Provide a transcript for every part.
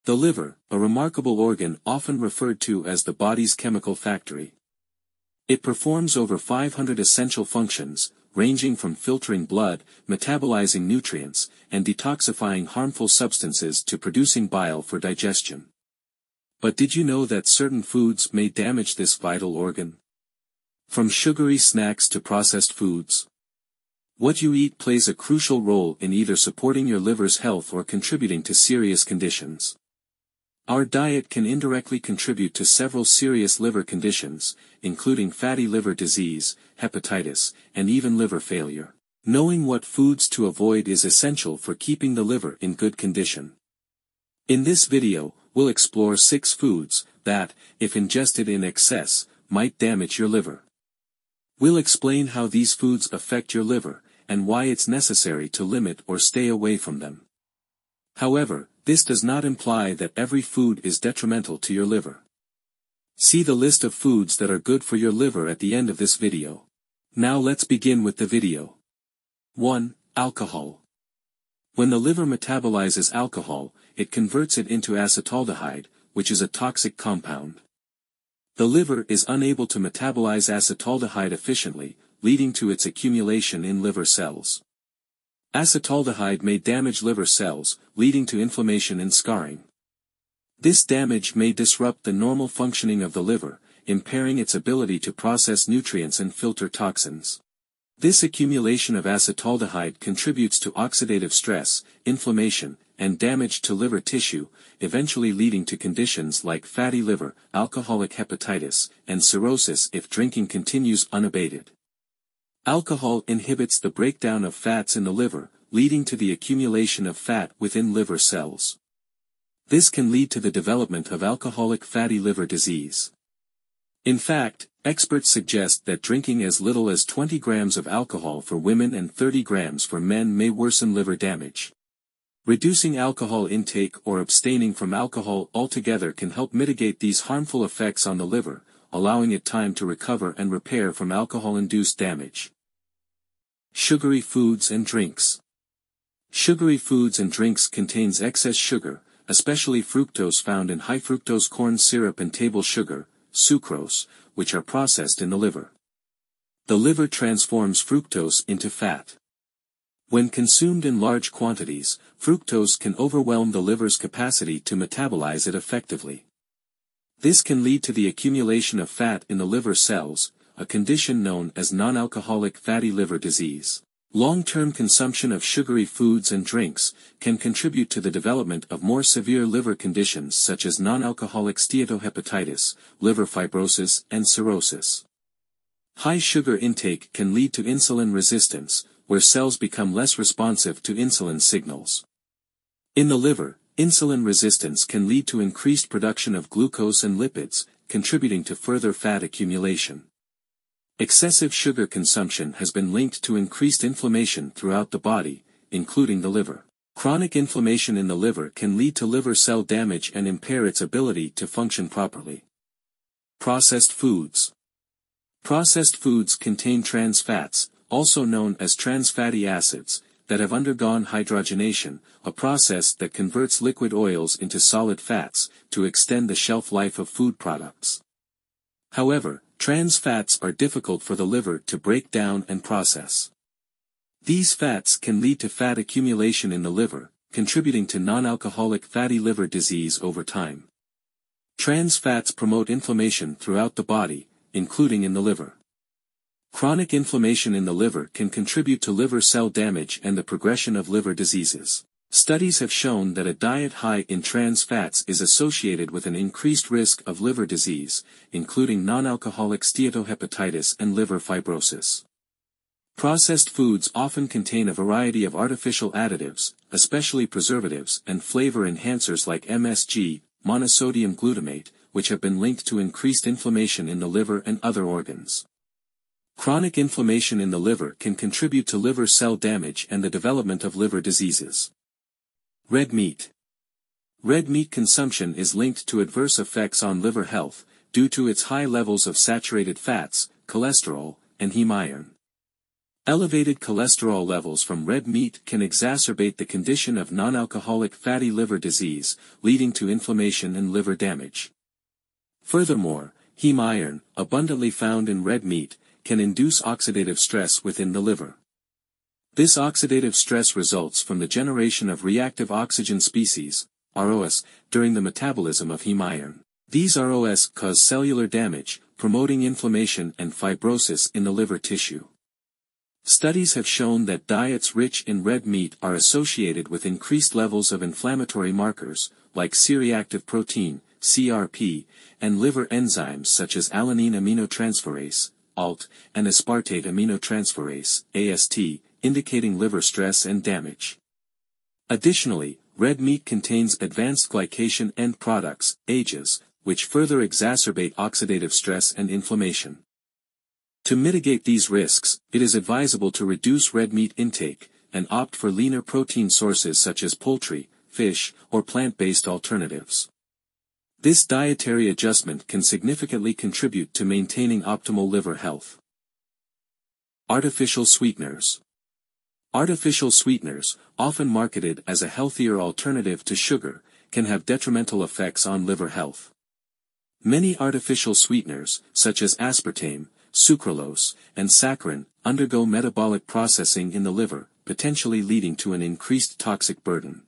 The liver, a remarkable organ often referred to as the body's chemical factory. It performs over 500 essential functions, ranging from filtering blood, metabolizing nutrients, and detoxifying harmful substances to producing bile for digestion. But did you know that certain foods may damage this vital organ? From sugary snacks to processed foods. What you eat plays a crucial role in either supporting your liver's health or contributing to serious conditions. Our diet can indirectly contribute to several serious liver conditions, including fatty liver disease, hepatitis, and even liver failure. Knowing what foods to avoid is essential for keeping the liver in good condition. In this video, we'll explore 6 foods that, if ingested in excess, might damage your liver. We'll explain how these foods affect your liver, and why it's necessary to limit or stay away from them. However, this does not imply that every food is detrimental to your liver. See the list of foods that are good for your liver at the end of this video. Now let's begin with the video. 1. Alcohol. When the liver metabolizes alcohol, it converts it into acetaldehyde, which is a toxic compound. The liver is unable to metabolize acetaldehyde efficiently, leading to its accumulation in liver cells. Acetaldehyde may damage liver cells, leading to inflammation and scarring. This damage may disrupt the normal functioning of the liver, impairing its ability to process nutrients and filter toxins. This accumulation of acetaldehyde contributes to oxidative stress, inflammation, and damage to liver tissue, eventually leading to conditions like fatty liver, alcoholic hepatitis, and cirrhosis if drinking continues unabated. Alcohol inhibits the breakdown of fats in the liver, leading to the accumulation of fat within liver cells. This can lead to the development of alcoholic fatty liver disease. In fact, experts suggest that drinking as little as 20 grams of alcohol for women and 30 grams for men may worsen liver damage. Reducing alcohol intake or abstaining from alcohol altogether can help mitigate these harmful effects on the liver, allowing it time to recover and repair from alcohol-induced damage. Sugary foods and drinks. Sugary foods and drinks contains excess sugar, especially fructose found in high fructose corn syrup and table sugar, sucrose, which are processed in the liver. The liver transforms fructose into fat. When consumed in large quantities, fructose can overwhelm the liver's capacity to metabolize it effectively. This can lead to the accumulation of fat in the liver cells, a condition known as non-alcoholic fatty liver disease. Long-term consumption of sugary foods and drinks can contribute to the development of more severe liver conditions such as non-alcoholic steatohepatitis, liver fibrosis, and cirrhosis. High sugar intake can lead to insulin resistance, where cells become less responsive to insulin signals. In the liver, insulin resistance can lead to increased production of glucose and lipids, contributing to further fat accumulation. Excessive sugar consumption has been linked to increased inflammation throughout the body, including the liver. Chronic inflammation in the liver can lead to liver cell damage and impair its ability to function properly. Processed foods. Processed foods contain trans fats, also known as trans fatty acids, that have undergone hydrogenation, a process that converts liquid oils into solid fats, to extend the shelf life of food products. However, trans fats are difficult for the liver to break down and process. These fats can lead to fat accumulation in the liver, contributing to non-alcoholic fatty liver disease over time. Trans fats promote inflammation throughout the body, including in the liver. Chronic inflammation in the liver can contribute to liver cell damage and the progression of liver diseases. Studies have shown that a diet high in trans fats is associated with an increased risk of liver disease, including non-alcoholic steatohepatitis and liver fibrosis. Processed foods often contain a variety of artificial additives, especially preservatives and flavor enhancers like MSG, monosodium glutamate, which have been linked to increased inflammation in the liver and other organs. Chronic inflammation in the liver can contribute to liver cell damage and the development of liver diseases. Red meat. Red meat consumption is linked to adverse effects on liver health, due to its high levels of saturated fats, cholesterol, and heme iron. Elevated cholesterol levels from red meat can exacerbate the condition of non-alcoholic fatty liver disease, leading to inflammation and liver damage. Furthermore, heme iron, abundantly found in red meat, can induce oxidative stress within the liver. This oxidative stress results from the generation of reactive oxygen species, ROS, during the metabolism of heme iron. These ROS cause cellular damage, promoting inflammation and fibrosis in the liver tissue. Studies have shown that diets rich in red meat are associated with increased levels of inflammatory markers, like C-reactive protein, CRP, and liver enzymes such as alanine aminotransferase, ALT, and aspartate aminotransferase, AST, indicating liver stress and damage. Additionally, red meat contains advanced glycation end products, AGEs, which further exacerbate oxidative stress and inflammation. To mitigate these risks, it is advisable to reduce red meat intake, and opt for leaner protein sources such as poultry, fish, or plant-based alternatives. This dietary adjustment can significantly contribute to maintaining optimal liver health. Artificial sweeteners. Artificial sweeteners, often marketed as a healthier alternative to sugar, can have detrimental effects on liver health. Many artificial sweeteners, such as aspartame, sucralose, and saccharin, undergo metabolic processing in the liver, potentially leading to an increased toxic burden.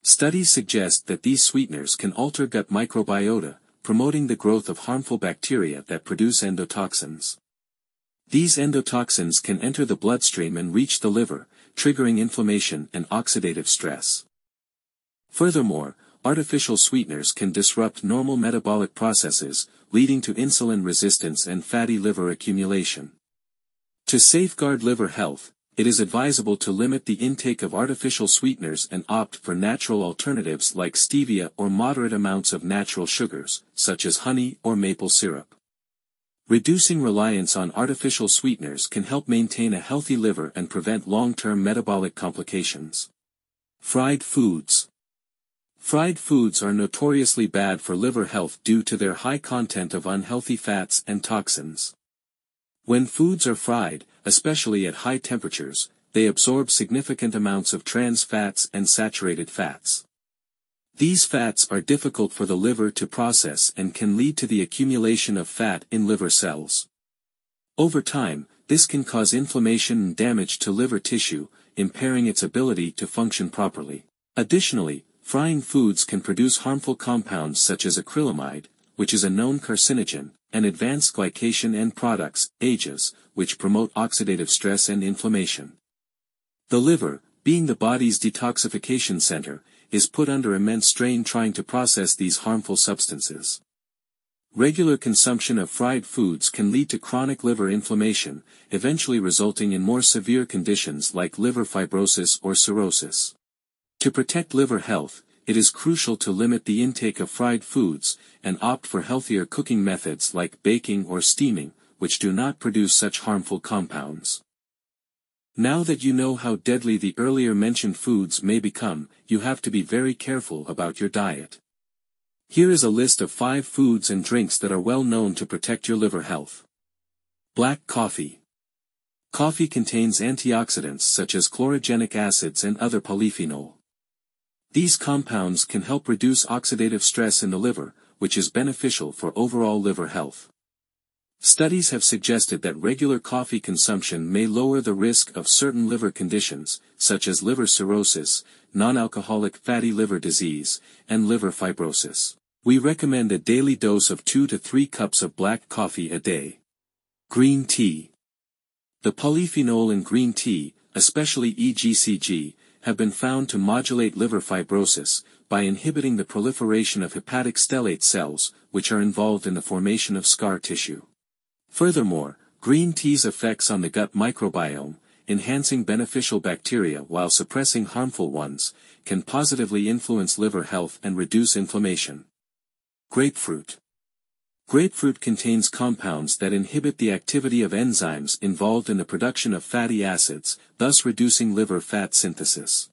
Studies suggest that these sweeteners can alter gut microbiota, promoting the growth of harmful bacteria that produce endotoxins. These endotoxins can enter the bloodstream and reach the liver, triggering inflammation and oxidative stress. Furthermore, artificial sweeteners can disrupt normal metabolic processes, leading to insulin resistance and fatty liver accumulation. To safeguard liver health, it is advisable to limit the intake of artificial sweeteners and opt for natural alternatives like stevia or moderate amounts of natural sugars, such as honey or maple syrup. Reducing reliance on artificial sweeteners can help maintain a healthy liver and prevent long-term metabolic complications. Fried foods. Fried foods are notoriously bad for liver health due to their high content of unhealthy fats and toxins. When foods are fried, especially at high temperatures, they absorb significant amounts of trans fats and saturated fats. These fats are difficult for the liver to process and can lead to the accumulation of fat in liver cells. Over time, this can cause inflammation and damage to liver tissue, impairing its ability to function properly. Additionally, frying foods can produce harmful compounds such as acrylamide, which is a known carcinogen, and advanced glycation end products, AGEs, which promote oxidative stress and inflammation. The liver, being the body's detoxification center, is put under immense strain trying to process these harmful substances. Regular consumption of fried foods can lead to chronic liver inflammation, eventually resulting in more severe conditions like liver fibrosis or cirrhosis. To protect liver health, it is crucial to limit the intake of fried foods, and opt for healthier cooking methods like baking or steaming, which do not produce such harmful compounds. Now that you know how deadly the earlier mentioned foods may become, you have to be very careful about your diet. Here is a list of 5 foods and drinks that are well known to protect your liver health. Black coffee. Coffee contains antioxidants such as chlorogenic acids and other polyphenol. These compounds can help reduce oxidative stress in the liver, which is beneficial for overall liver health. Studies have suggested that regular coffee consumption may lower the risk of certain liver conditions, such as liver cirrhosis, non-alcoholic fatty liver disease, and liver fibrosis. We recommend a daily dose of 2 to 3 cups of black coffee a day. Green tea. The polyphenol in green tea, especially EGCG, have been found to modulate liver fibrosis, by inhibiting the proliferation of hepatic stellate cells, which are involved in the formation of scar tissue. Furthermore, green tea's effects on the gut microbiome, enhancing beneficial bacteria while suppressing harmful ones, can positively influence liver health and reduce inflammation. Grapefruit. Grapefruit contains compounds that inhibit the activity of enzymes involved in the production of fatty acids, thus reducing liver fat synthesis.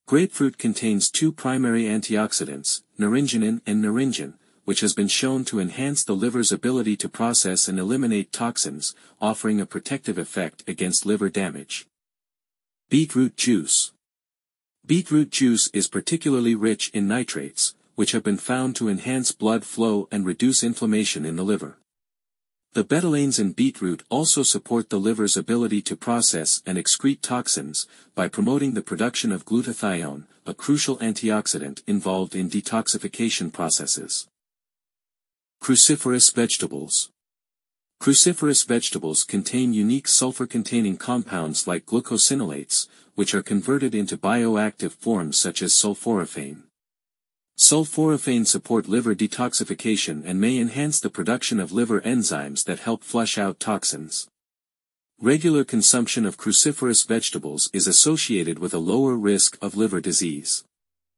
Grapefruit contains 2 primary antioxidants, naringenin and naringin, which has been shown to enhance the liver's ability to process and eliminate toxins, offering a protective effect against liver damage. Beetroot juice. Beetroot juice is particularly rich in nitrates, which have been found to enhance blood flow and reduce inflammation in the liver. The betalains in beetroot also support the liver's ability to process and excrete toxins, by promoting the production of glutathione, a crucial antioxidant involved in detoxification processes. Cruciferous vegetables. Cruciferous vegetables contain unique sulfur-containing compounds like glucosinolates, which are converted into bioactive forms such as sulforaphane. Sulforaphane support liver detoxification and may enhance the production of liver enzymes that help flush out toxins. Regular consumption of cruciferous vegetables is associated with a lower risk of liver disease.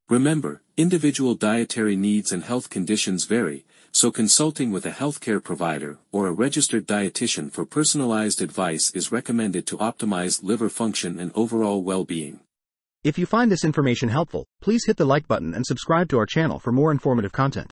Remember, individual dietary needs and health conditions vary, so consulting with a healthcare provider or a registered dietitian for personalized advice is recommended to optimize liver function and overall well-being. If you find this information helpful, please hit the like button and subscribe to our channel for more informative content.